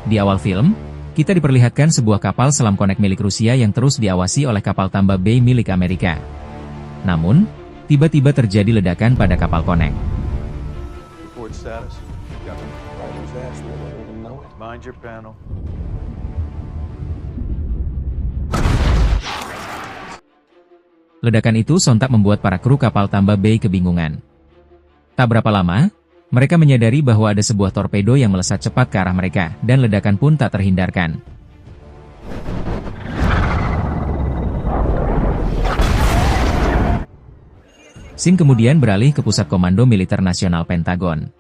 Di awal film, kita diperlihatkan sebuah kapal selam Connect milik Rusia yang terus diawasi oleh kapal tambah Bay milik Amerika. Namun, tiba-tiba terjadi ledakan pada kapal Connect. Ledakan itu sontak membuat para kru kapal tambah Bay kebingungan. Tak berapa lama, mereka menyadari bahwa ada sebuah torpedo yang melesat cepat ke arah mereka, dan ledakan pun tak terhindarkan. Scene kemudian beralih ke Pusat Komando Militer Nasional Pentagon.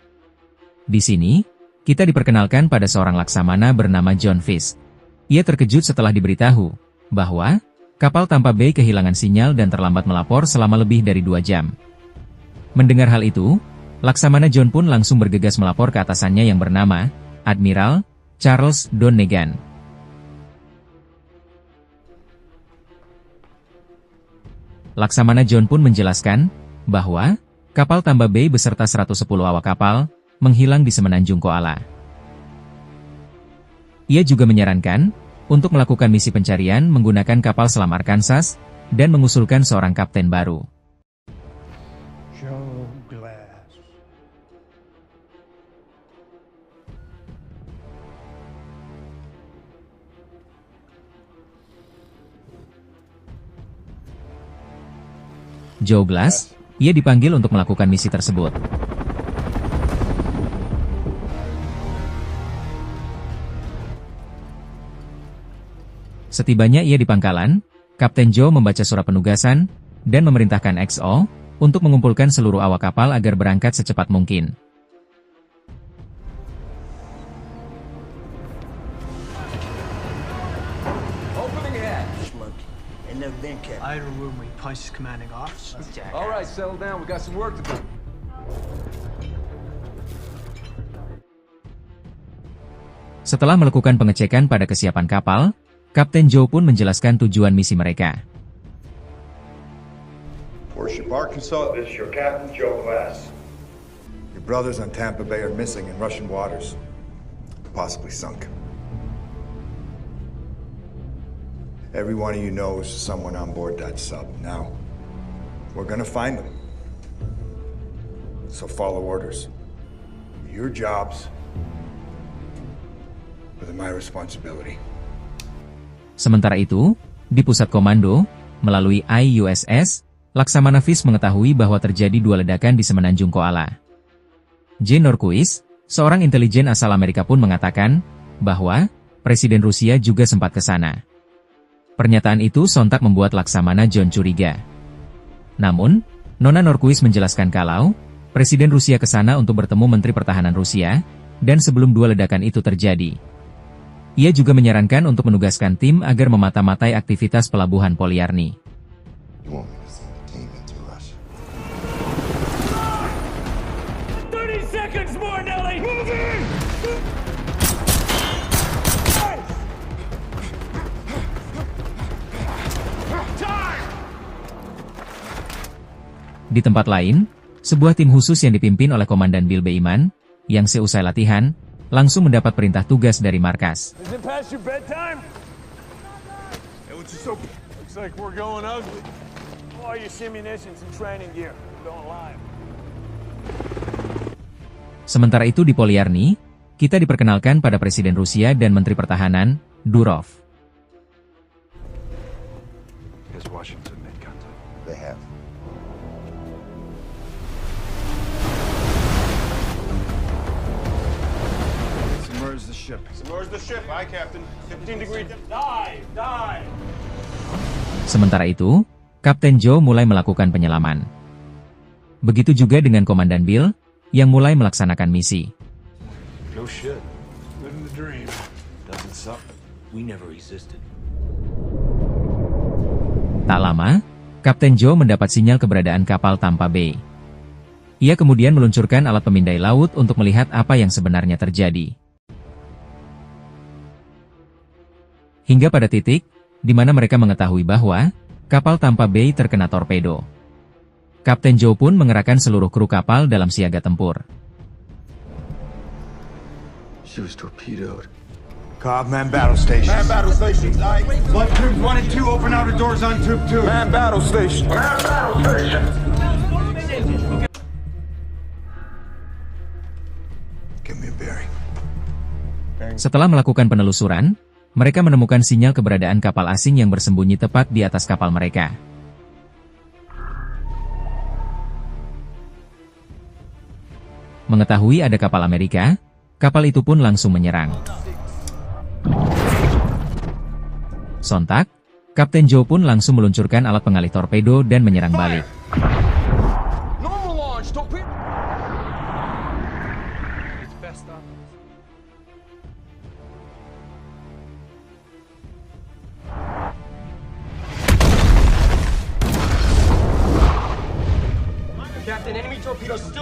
Di sini, kita diperkenalkan pada seorang laksamana bernama John Fisk. Ia terkejut setelah diberitahu bahwa kapal Tampa Bay kehilangan sinyal dan terlambat melapor selama lebih dari 2 jam. Mendengar hal itu, Laksamana John pun langsung bergegas melapor ke atasannya yang bernama Admiral Charles Donegan. Laksamana John pun menjelaskan bahwa kapal Tampa Bay beserta 110 awak kapal menghilang di Semenanjung Koala. Ia juga menyarankan untuk melakukan misi pencarian menggunakan kapal selam Arkansas dan mengusulkan seorang kapten baru. Joe Glass, ia dipanggil untuk melakukan misi tersebut. Setibanya ia di pangkalan, Kapten Joe membaca surat penugasan, dan memerintahkan XO untuk mengumpulkan seluruh awak kapal agar berangkat secepat mungkin. Setelah melakukan pengecekan pada kesiapan kapal, Kapten Joe pun menjelaskan tujuan misi mereka. Warship Arkansas, this is your Captain Joe Glass. Your brothers on Tampa Bay are missing in Russian waters, possibly sunk. Every one of you knows someone on board that sub. Now, we're gonna find them. So follow orders. Your jobs, but they're my responsibility. Sementara itu, di pusat komando, melalui IUSS, Laksamana Fisk mengetahui bahwa terjadi 2 ledakan di Semenanjung Koala. Jane Norquist, seorang intelijen asal Amerika pun mengatakan bahwa Presiden Rusia juga sempat ke sana. Pernyataan itu sontak membuat Laksamana John curiga. Namun, Nona Norquist menjelaskan kalau Presiden Rusia ke sana untuk bertemu Menteri Pertahanan Rusia, dan sebelum 2 ledakan itu terjadi. Ia juga menyarankan untuk menugaskan tim agar memata-matai aktivitas pelabuhan Polyarny. Di tempat lain, sebuah tim khusus yang dipimpin oleh Komandan Bill Beiman, yang seusai latihan, langsung mendapat perintah tugas dari markas. Sementara itu di Polyarny, kita diperkenalkan pada Presiden Rusia dan Menteri Pertahanan, Durov. Sementara itu, Kapten Joe mulai melakukan penyelaman. Begitu juga dengan Komandan Bill, yang mulai melaksanakan misi. Tak lama, Kapten Joe mendapat sinyal keberadaan kapal Tampa Bay. Ia kemudian meluncurkan alat pemindai laut untuk melihat apa yang sebenarnya terjadi. Hingga pada titik, di mana mereka mengetahui bahwa kapal Tampa Bay terkena torpedo. Kapten Joe pun mengerahkan seluruh kru kapal dalam siaga tempur. She was torpedoed. Cobb, man battle station. Man battle station. Blood tubes 1 and 2, open outer doors on tube 2. Man battle station. Man battle station. Give me a bearing. Setelah melakukan penelusuran, mereka menemukan sinyal keberadaan kapal asing yang bersembunyi tepat di atas kapal mereka. Mengetahui ada kapal Amerika, kapal itu pun langsung menyerang. Sontak, Kapten Joe pun langsung meluncurkan alat pengalih torpedo dan menyerang balik.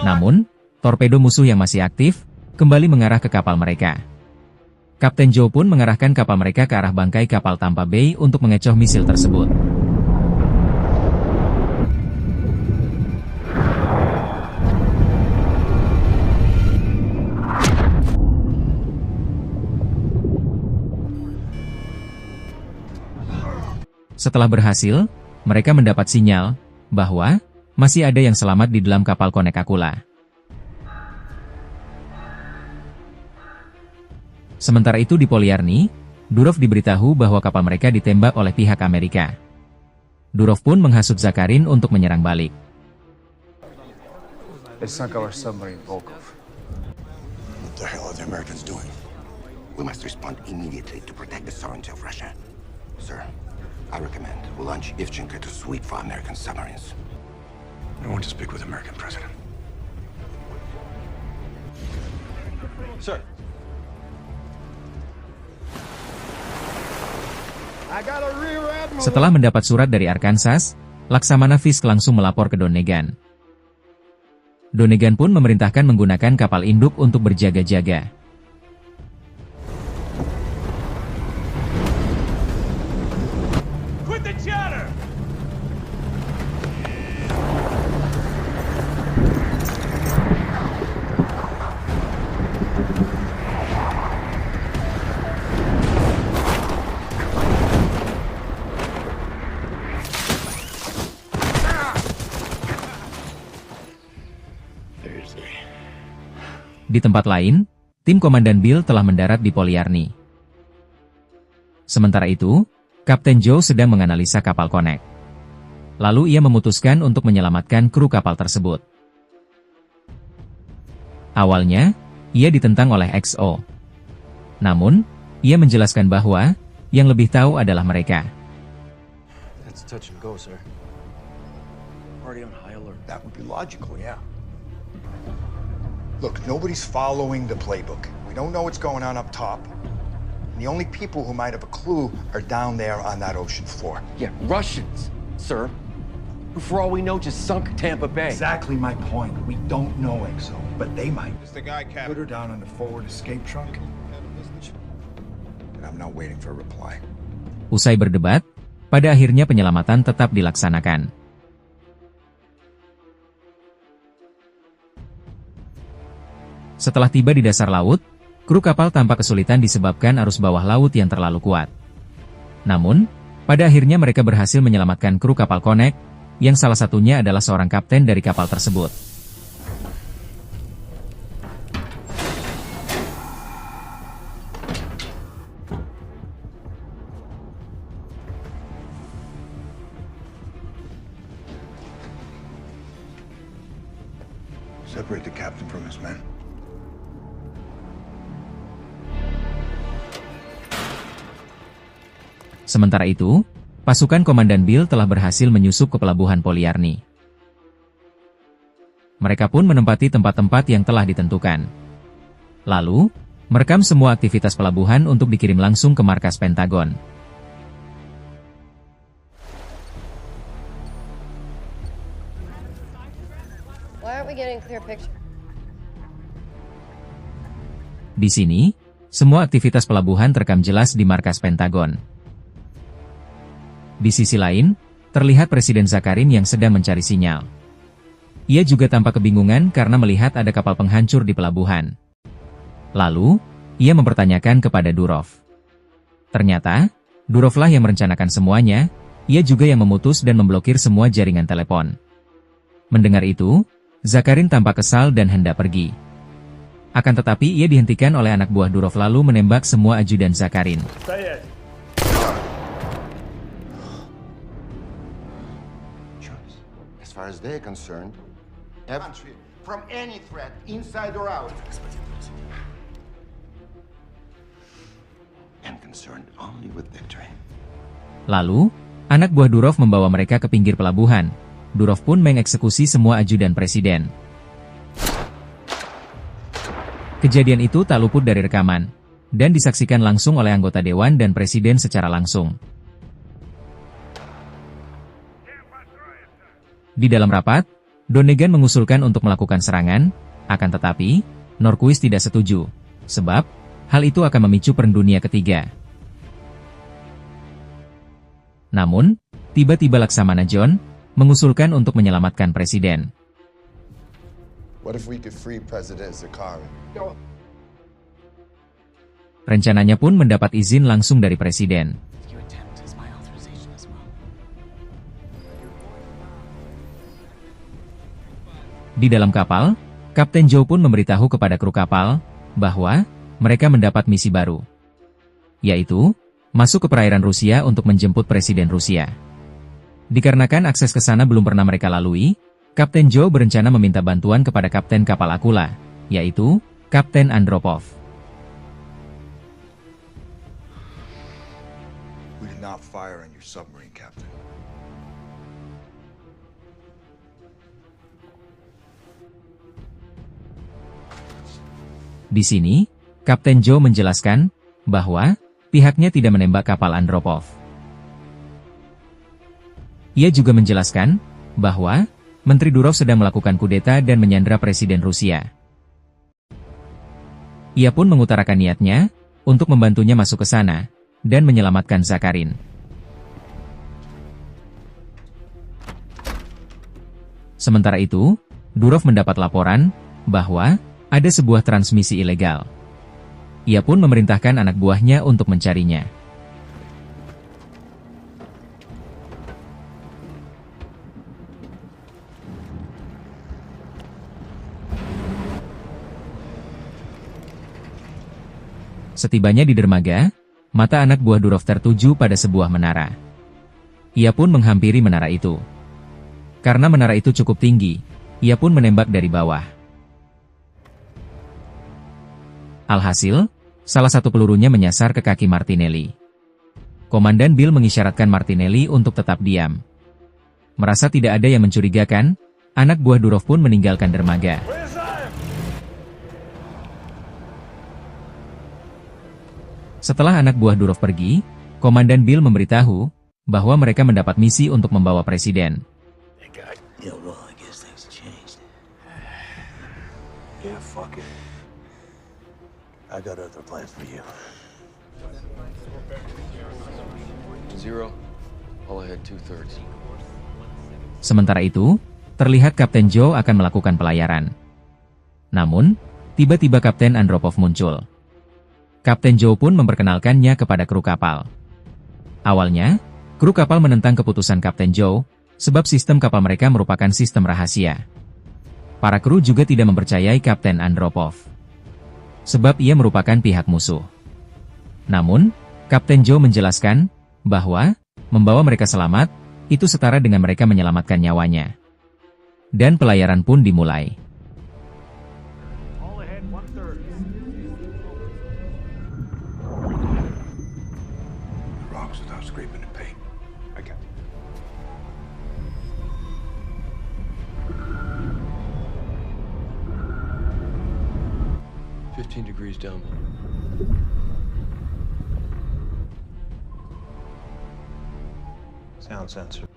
Namun, torpedo musuh yang masih aktif kembali mengarah ke kapal mereka. Kapten Joe pun mengarahkan kapal mereka ke arah bangkai kapal Tampa Bay untuk mengecoh misil tersebut. Setelah berhasil, mereka mendapat sinyal bahwa masih ada yang selamat di dalam kapal Konekakula. Sementara itu di Polyarny, Durov diberitahu bahwa kapal mereka ditembak oleh pihak Amerika. Durov pun menghasut Zakharin untuk menyerang balik. They sunk our submarine, Volkov. What the hell are the Americans doing? We must respond immediately to protect the sovereignty of Russia. Sir, I recommend we launch Ivchenko to sweep for American submarines. I want to speak with the American president. Sir. Setelah mendapat surat dari Arkansas, Laksamana Fisk langsung melapor ke Donegan. Donegan pun memerintahkan menggunakan kapal induk untuk berjaga-jaga. Quit the chatter! Di tempat lain, tim Komandan Bill telah mendarat di Polyarny. Sementara itu, Kapten Joe sedang menganalisa kapal Konek. Lalu ia memutuskan untuk menyelamatkan kru kapal tersebut. Awalnya, ia ditentang oleh XO. Namun, ia menjelaskan bahwa yang lebih tahu adalah mereka. That's touch and go, sir. Already on high alert. That would be logical, yeah. Look, nobody's following the playbook. We don't know what's going on up top. And the only people who might have a clue are down there on that ocean floor. Yeah, Russians, sir. Who, for all we know, just sunk Tampa Bay. Exactly my point. We don't know EXO, but they might. It's the guy, Put Captain. her down on the forward escape trunk. And I'm not waiting for a reply. Usai berdebat, pada akhirnya penyelamatan tetap dilaksanakan. Setelah tiba di dasar laut, kru kapal tampak kesulitan disebabkan arus bawah laut yang terlalu kuat. Namun, pada akhirnya mereka berhasil menyelamatkan kru kapal Konek, yang salah satunya adalah seorang kapten dari kapal tersebut. Separate the captain from his men. Sementara itu, pasukan Komandan Bill telah berhasil menyusup ke pelabuhan Polyarny. Mereka pun menempati tempat-tempat yang telah ditentukan. Lalu, merekam semua aktivitas pelabuhan untuk dikirim langsung ke markas Pentagon. Why aren't we getting a clear picture? Di sini, semua aktivitas pelabuhan terekam jelas di markas Pentagon. Di sisi lain, terlihat Presiden Zakharin yang sedang mencari sinyal. Ia juga tampak kebingungan karena melihat ada kapal penghancur di pelabuhan. Lalu, ia mempertanyakan kepada Durov. Ternyata, Durov lah yang merencanakan semuanya, ia juga yang memutus dan memblokir semua jaringan telepon. Mendengar itu, Zakharin tampak kesal dan hendak pergi. Akan tetapi ia dihentikan oleh anak buah Durov lalu menembak semua ajudan Zakharin. As far as they're concerned, country from any threat, inside or out. I'm concerned only with victory. Lalu, anak buah Durov membawa mereka ke pinggir pelabuhan. Durov pun mengeksekusi semua ajudan presiden. Kejadian itu tak luput dari rekaman, dan disaksikan langsung oleh anggota dewan dan presiden secara langsung. Di dalam rapat, Donegan mengusulkan untuk melakukan serangan, akan tetapi, Norquist tidak setuju, sebab hal itu akan memicu Perang Dunia Ketiga. Namun, tiba-tiba Laksamana John mengusulkan untuk menyelamatkan presiden. What if we could free President Zakharin? Rencananya pun mendapat izin langsung dari presiden. Di dalam kapal, Kapten Zhou pun memberitahu kepada kru kapal bahwa mereka mendapat misi baru, yaitu masuk ke perairan Rusia untuk menjemput Presiden Rusia. Dikarenakan akses ke sana belum pernah mereka lalui, Kapten Zhou berencana meminta bantuan kepada kapten kapal Akula, yaitu Kapten Andropov. We did not fire on your submarine, Captain. Di sini, Kapten Zhou menjelaskan bahwa pihaknya tidak menembak kapal Andropov. Ia juga menjelaskan bahwa Menteri Durov sedang melakukan kudeta dan menyandra Presiden Rusia. Ia pun mengutarakan niatnya untuk membantunya masuk ke sana dan menyelamatkan Zakharin. Sementara itu, Durov mendapat laporan bahwa ada sebuah transmisi ilegal. Ia pun memerintahkan anak buahnya untuk mencarinya. Setibanya di dermaga, mata anak buah Durov tertuju pada sebuah menara. Ia pun menghampiri menara itu. Karena menara itu cukup tinggi, ia pun menembak dari bawah. Alhasil, salah satu pelurunya menyasar ke kaki Martinelli. Komandan Bill mengisyaratkan Martinelli untuk tetap diam. Merasa tidak ada yang mencurigakan, anak buah Durov pun meninggalkan dermaga. Setelah anak buah Durov pergi, Komandan Bill memberitahu bahwa mereka mendapat misi untuk membawa presiden. Sementara itu, terlihat Kapten Zhou akan melakukan pelayaran. Namun, tiba-tiba Kapten Andropov muncul. Kapten Zhou pun memperkenalkannya kepada kru kapal. Awalnya, kru kapal menentang keputusan Kapten Zhou, sebab sistem kapal mereka merupakan sistem rahasia. Para kru juga tidak mempercayai Kapten Andropov, sebab ia merupakan pihak musuh. Namun, Kapten Zhou menjelaskan bahwa membawa mereka selamat, itu setara dengan mereka menyelamatkan nyawanya. Dan pelayaran pun dimulai. Scraping the paint. I got it. 15 degrees down. Sound sensor.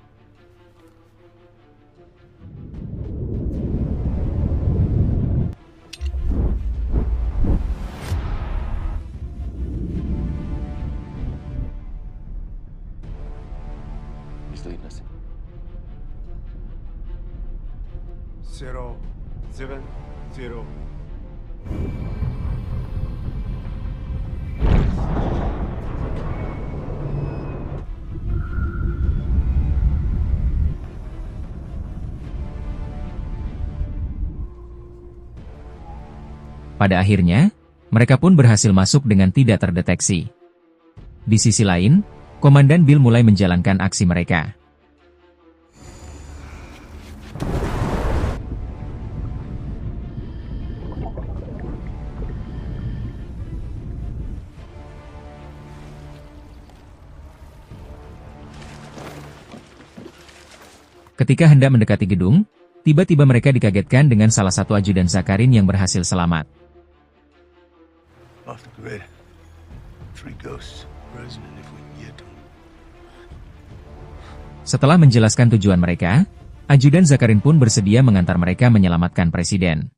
He's leading us. 070. Pada akhirnya, mereka pun berhasil masuk dengan tidak terdeteksi. Di sisi lain, Komandan Bill mulai menjalankan aksi mereka. Ketika hendak mendekati gedung, tiba-tiba mereka dikagetkan dengan salah satu ajudan Zakharin yang berhasil selamat. Off the grid. 3 ghosts. President if we can get them. Setelah menjelaskan tujuan mereka, ajudan Zakharin pun bersedia mengantar mereka menyelamatkan presiden.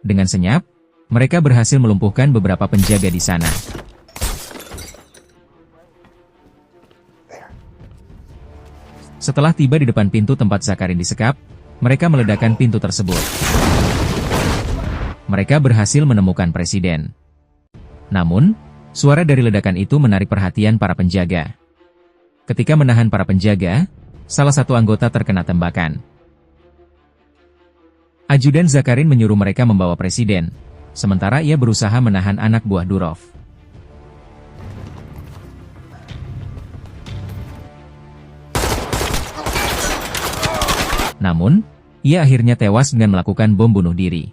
Dengan senyap, mereka berhasil melumpuhkan beberapa penjaga di sana. Setelah tiba di depan pintu tempat Zakharin disekap, mereka meledakkan pintu tersebut. Mereka berhasil menemukan presiden. Namun, suara dari ledakan itu menarik perhatian para penjaga. Ketika menahan para penjaga, salah satu anggota terkena tembakan. Ajudan Zakharin menyuruh mereka membawa presiden, sementara ia berusaha menahan anak buah Durov. Namun, ia akhirnya tewas dengan melakukan bom bunuh diri.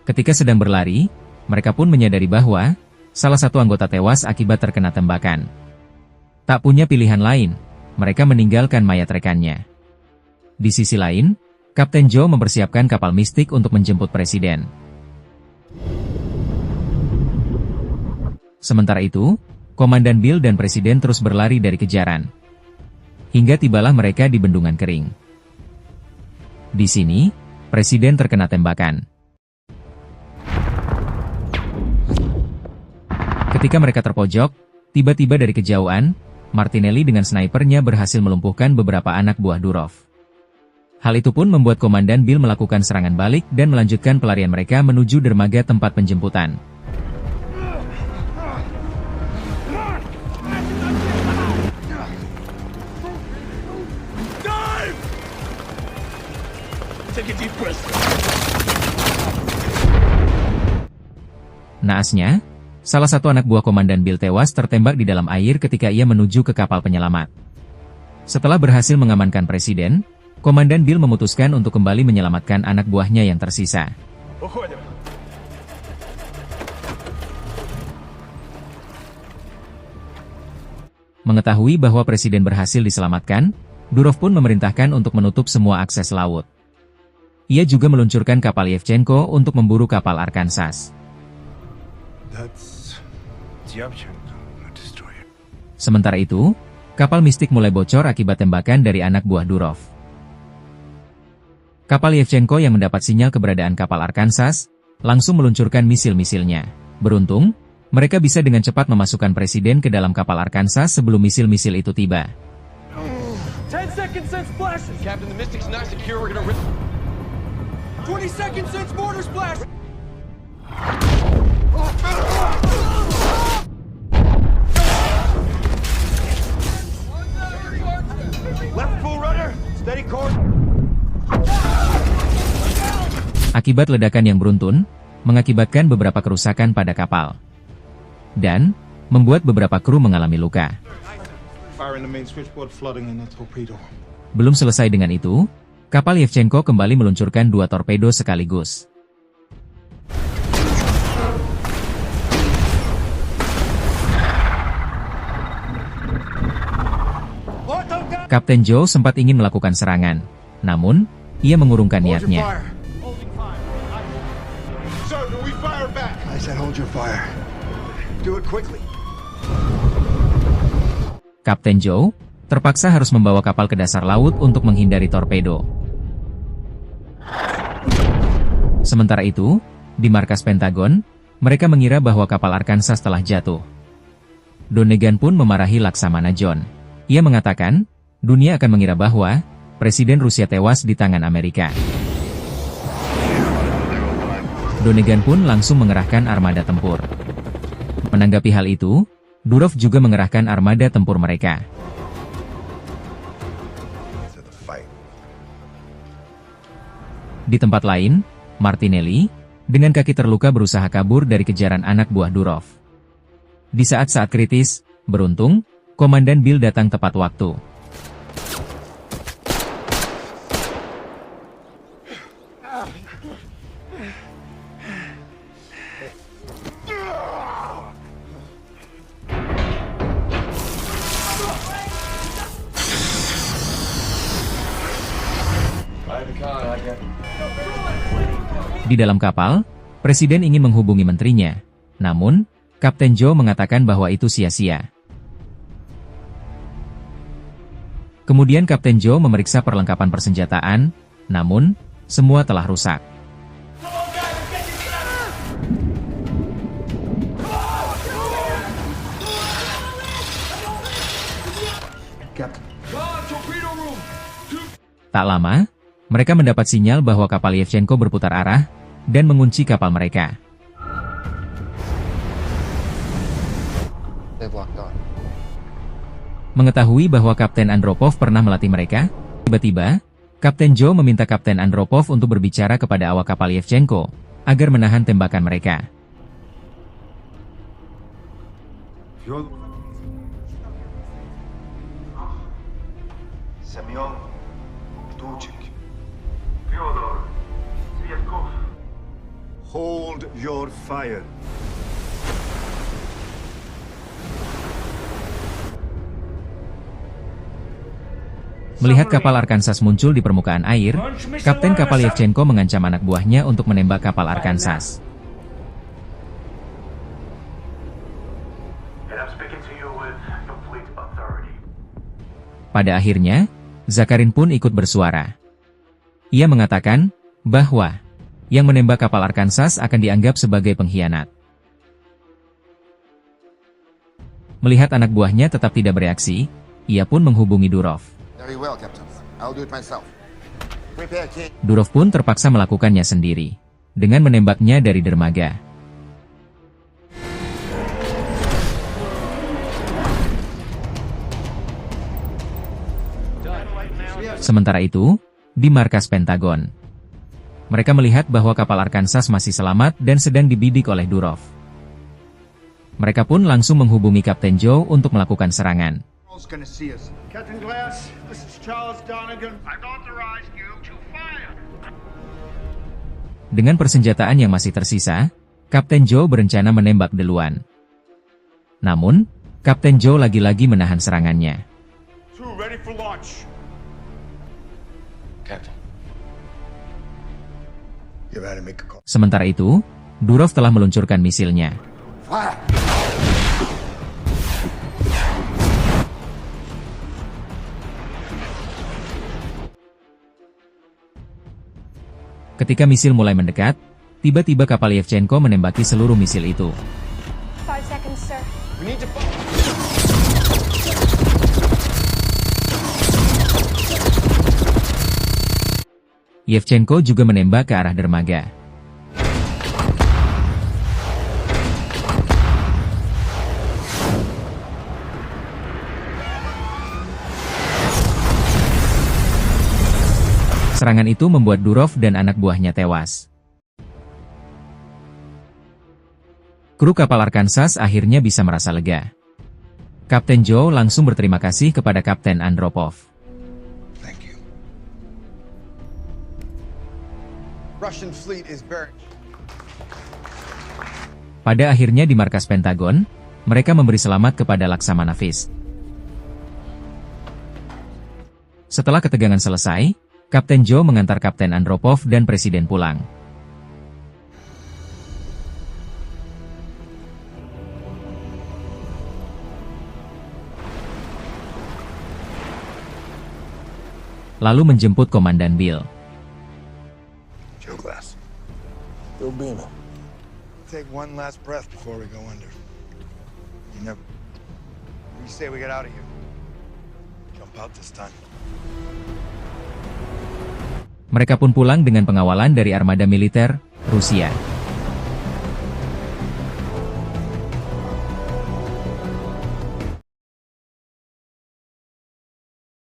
Ketika sedang berlari, mereka pun menyadari bahwa salah satu anggota tewas akibat terkena tembakan. Tak punya pilihan lain, mereka meninggalkan mayat rekannya. Di sisi lain, Kapten Joe mempersiapkan kapal mistik untuk menjemput presiden. Sementara itu, Komandan Bill dan Presiden terus berlari dari kejaran. Hingga tibalah mereka di bendungan kering. Di sini, Presiden terkena tembakan. Ketika mereka terpojok, tiba-tiba dari kejauhan, Martinelli dengan snipernya berhasil melumpuhkan beberapa anak buah Durov. Hal itu pun membuat Komandan Bill melakukan serangan balik dan melanjutkan pelarian mereka menuju dermaga tempat penjemputan. Naasnya, salah satu anak buah Komandan Bill tewas tertembak di dalam air ketika ia menuju ke kapal penyelamat. Setelah berhasil mengamankan presiden, Komandan Bill memutuskan untuk kembali menyelamatkan anak buahnya yang tersisa. Mengetahui bahwa presiden berhasil diselamatkan, Durov pun memerintahkan untuk menutup semua akses laut. Ia juga meluncurkan kapal Yevchenko untuk memburu kapal Arkansas. Sementara itu, kapal mistik mulai bocor akibat tembakan dari anak buah Durov. Kapal Yevchenko yang mendapat sinyal keberadaan kapal Arkansas, langsung meluncurkan misil-misilnya. Beruntung, mereka bisa dengan cepat memasukkan presiden ke dalam kapal Arkansas sebelum misil-misil itu tiba. 10 seconds since splash! Captain, the Mystic's not secure. We're gonna 20 seconds since mortar splash! Left full rudder. Steady course. Akibat ledakan yang beruntun, mengakibatkan beberapa kerusakan pada kapal. Dan, membuat beberapa kru mengalami luka. Belum selesai dengan itu, kapal Yevchenko kembali meluncurkan 2 torpedo sekaligus. Kapten Joe sempat ingin melakukan serangan, namun, ia mengurungkan niatnya. I said hold your fire. Do it quickly. Kapten Joe terpaksa harus membawa kapal ke dasar laut untuk menghindari torpedo. Sementara itu, di markas Pentagon, mereka mengira bahwa kapal Arkansas telah jatuh. Donegan pun memarahi Laksamana John. Ia mengatakan, dunia akan mengira bahwa Presiden Rusia tewas di tangan Amerika. Donegan pun langsung mengerahkan armada tempur. Menanggapi hal itu, Durov juga mengerahkan armada tempur mereka. Di tempat lain, Martinelli, dengan kaki terluka berusaha kabur dari kejaran anak buah Durov. Di saat-saat kritis, beruntung, Komandan Bill datang tepat waktu. Di dalam kapal, Presiden ingin menghubungi menterinya. Namun, Kapten Joe mengatakan bahwa itu sia-sia. Kemudian Kapten Joe memeriksa perlengkapan persenjataan, namun, semua telah rusak. Tak lama, mereka mendapat sinyal bahwa kapal Yevchenko berputar arah dan mengunci kapal mereka. Mengetahui bahwa Kapten Andropov pernah melatih mereka, tiba-tiba, Kapten Joe meminta Kapten Andropov untuk berbicara kepada awak kapal Yevchenko agar menahan tembakan mereka. Semyon Duchik. Hold your fire. Melihat kapal Arkansas muncul di permukaan air, Kapten kapal Yevchenko mengancam anak buahnya untuk menembak kapal Arkansas. Pada akhirnya, Zakharin pun ikut bersuara. Ia mengatakan bahwa yang menembak kapal Arkansas akan dianggap sebagai pengkhianat. Melihat anak buahnya tetap tidak bereaksi, ia pun menghubungi Durov. Durov pun terpaksa melakukannya sendiri, dengan menembaknya dari dermaga. Sementara itu, di markas Pentagon, mereka melihat bahwa kapal Arkansas masih selamat dan sedang dibidik oleh Durov. Mereka pun langsung menghubungi Kapten Joe untuk melakukan serangan. Dengan persenjataan yang masih tersisa, Kapten Joe berencana menembak duluan. Namun, Kapten Joe lagi-lagi menahan serangannya. Sementara itu, Durov telah meluncurkan misilnya. Ketika misil mulai mendekat, tiba-tiba kapal Yevchenko menembaki seluruh misil itu. 5 seconds, sir. Yevchenko juga menembak ke arah dermaga. Serangan itu membuat Durov dan anak buahnya tewas. Kru kapal Arkansas akhirnya bisa merasa lega. Kapten Joe langsung berterima kasih kepada Kapten Andropov. Pada akhirnya di markas Pentagon, mereka memberi selamat kepada Laksamana Fisk. Setelah ketegangan selesai, Kapten Joe mengantar Kapten Andropov dan Presiden pulang. Lalu menjemput Komandan Bill. Joe Glass. Bill Beeman. Take one last breath before we go under. You never. We say we get out of here. Jump out this time. Mereka pun pulang dengan pengawalan dari armada militer Rusia.